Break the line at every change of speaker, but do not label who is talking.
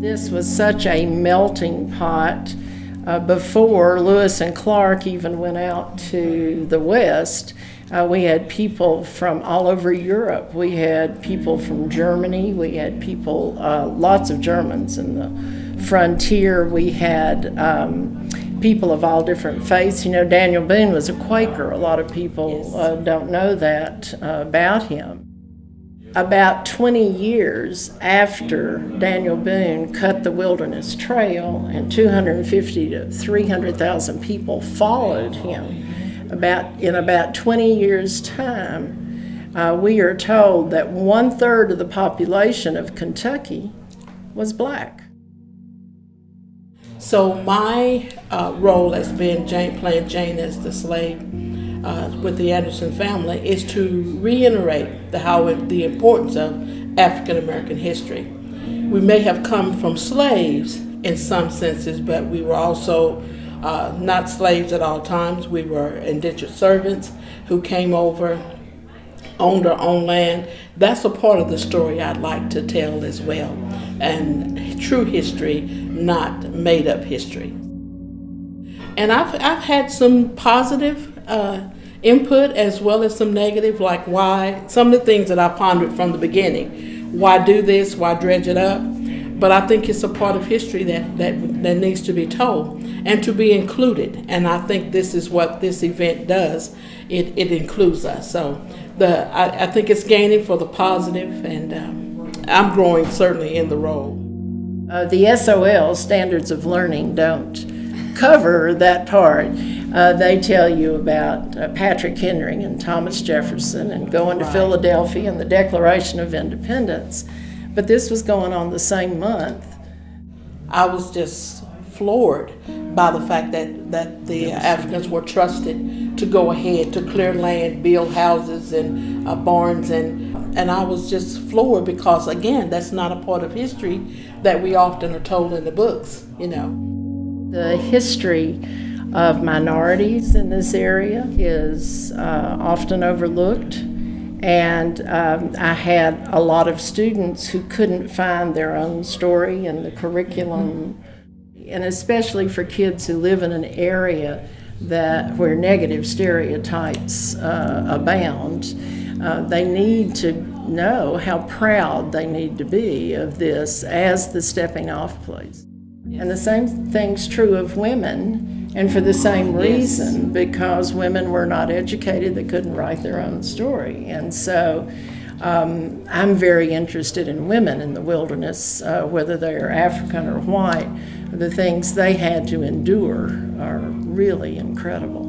This was such a melting pot. Before Lewis and Clark even went out to the West, we had people from all over Europe. We had people from Germany. We had people, lots of Germans in the frontier. We had people of all different faiths. You know, Daniel Boone was a Quaker. A lot of people don't know that about him. About 20 years after Daniel Boone cut the Wilderness Trail and 250 to 300,000 people followed him, in about 20 years' time, we are told that 1/3 of the population of Kentucky was black.
So my role has been playing Jane as the slave with the Anderson family is to reiterate the importance of African American history. We may have come from slaves in some senses, but we were also not slaves at all times. We were indentured servants who came over, owned our own land. That's a part of the story I'd like to tell as well, and true history, not made-up history. And I've had some positive input as well as some negative, like why, some of the things that I pondered from the beginning. Why do this? Why dredge it up? But I think it's a part of history that needs to be told and to be included. And I think this is what this event does. It includes us. So I think it's gaining for the positive, and I'm growing certainly in the role.
The SOL, Standards of Learning, don't cover that part. They tell you about Patrick Henry and Thomas Jefferson and going to Philadelphia and the Declaration of Independence. But this was going on the same month.
I was just floored by the fact that the Africans were trusted to go ahead to clear land, build houses and barns, and I was just floored because, again, that's not a part of history that we often are told in the books, you know.
The history of minorities in this area is often overlooked, and I had a lot of students who couldn't find their own story in the curriculum, and especially for kids who live in an area where negative stereotypes abound. They need to know how proud they need to be of this as the stepping off place. And the same thing's true of women, and for the same reason, because women were not educated, they couldn't write their own story. And so I'm very interested in women in the wilderness, whether they're African or white. The things they had to endure are really incredible.